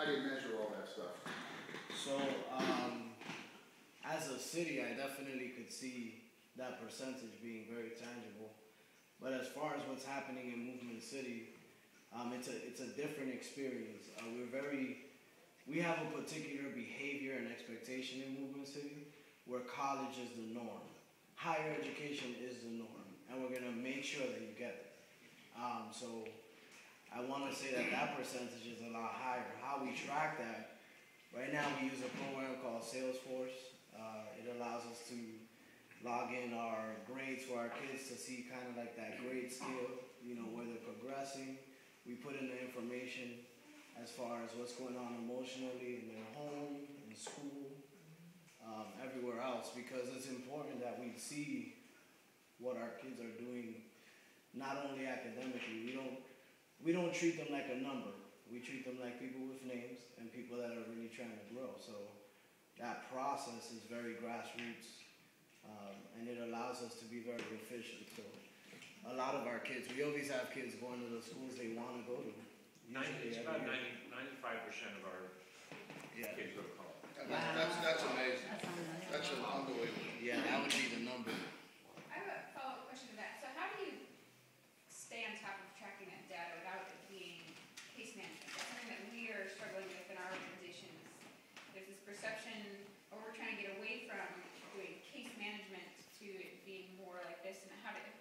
How do you measure all that stuff? So, as a city, I definitely could see that percentage being very tangible. But as far as what's happening in Movement City, it's a different experience. We have a particular behavior and expectation in Movement City where college is the norm. Higher education is the norm, and we're gonna make sure that you get it. So I want to say that that percentage is a lot higher. How we track that, right now we use a program called Salesforce. It allows us to log in our grades for our kids to see kind of like that grade scale, where they're progressing. We put in the information as far as what's going on emotionally in their home, in school, everywhere else, because it's important that we see what our kids are doing, not only academically. We don't treat them like a number. We treat them like people with names and people that are really trying to grow. So that process is very grassroots, and it allows us to be very efficient. So a lot of our kids, we always have kids going to the schools they want to go to. It's about 95% of our kids go to college. That's amazing. That's unbelievable. Yeah, that would be the number. I have a follow-up question to that. So how do you stay on top of tracking that data without it being case management? That's something that we are struggling with in our organizations. There's this perception, or we're trying to get away from doing case management to it being more like this. And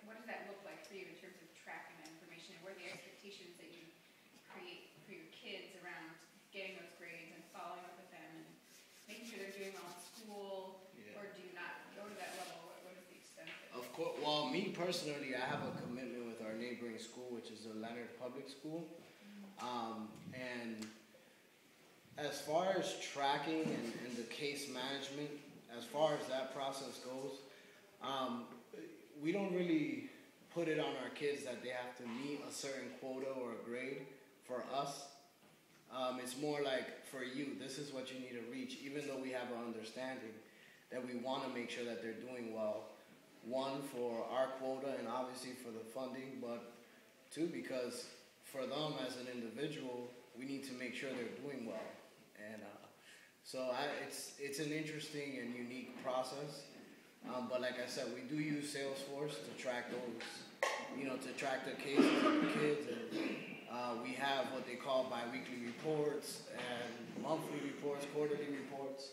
what does that look like for you in terms of tracking that information? What are the expectations that you create for your kids around getting those grades and following up with them and making sure they're doing well in school, or do you not go to that level? What is the extent of it? Of course. Well, me personally, I have a commitment with our neighboring school, which is the Leonard Public School. And as far as tracking and the case management, as far as that process goes, we don't really put it on our kids that they have to meet a certain quota or a grade for us. It's more like, for you, this is what you need to reach, even though we have an understanding that we want to make sure that they're doing well. One, for our quota and obviously for the funding, but two, because for them as an individual, we need to make sure they're doing well. And it's an interesting and unique process. But like I said, we do use Salesforce to track those, to track the cases of the kids. And we have what they call bi-weekly reports and monthly reports, quarterly reports.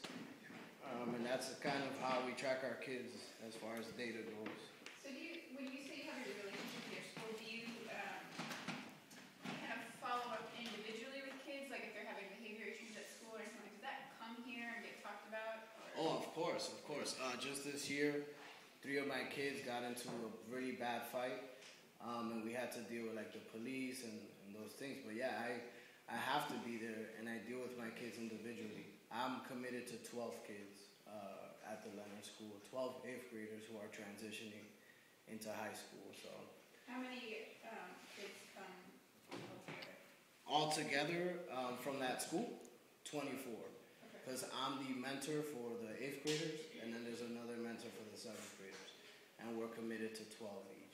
And that's kind of how we track our kids as far as data goes. So when you say you have a relationship with your school, do you kind of follow up individually with kids? Like if they're having behavior issues at school or something, does that come here and get talked about? Or? Oh, of course. Just this year, 3 of my kids got into a really bad fight. And we had to deal with like the police and those things. But yeah, I have to be there, and I deal with my kids individually. I'm committed to 12 kids at the Leonard School, 12 8th graders who are transitioning into high school. So how many kids come altogether from that school? 24. Because I'm the mentor for the 8th graders, and then there's another mentor for the 7th graders, and we're committed to 12 each.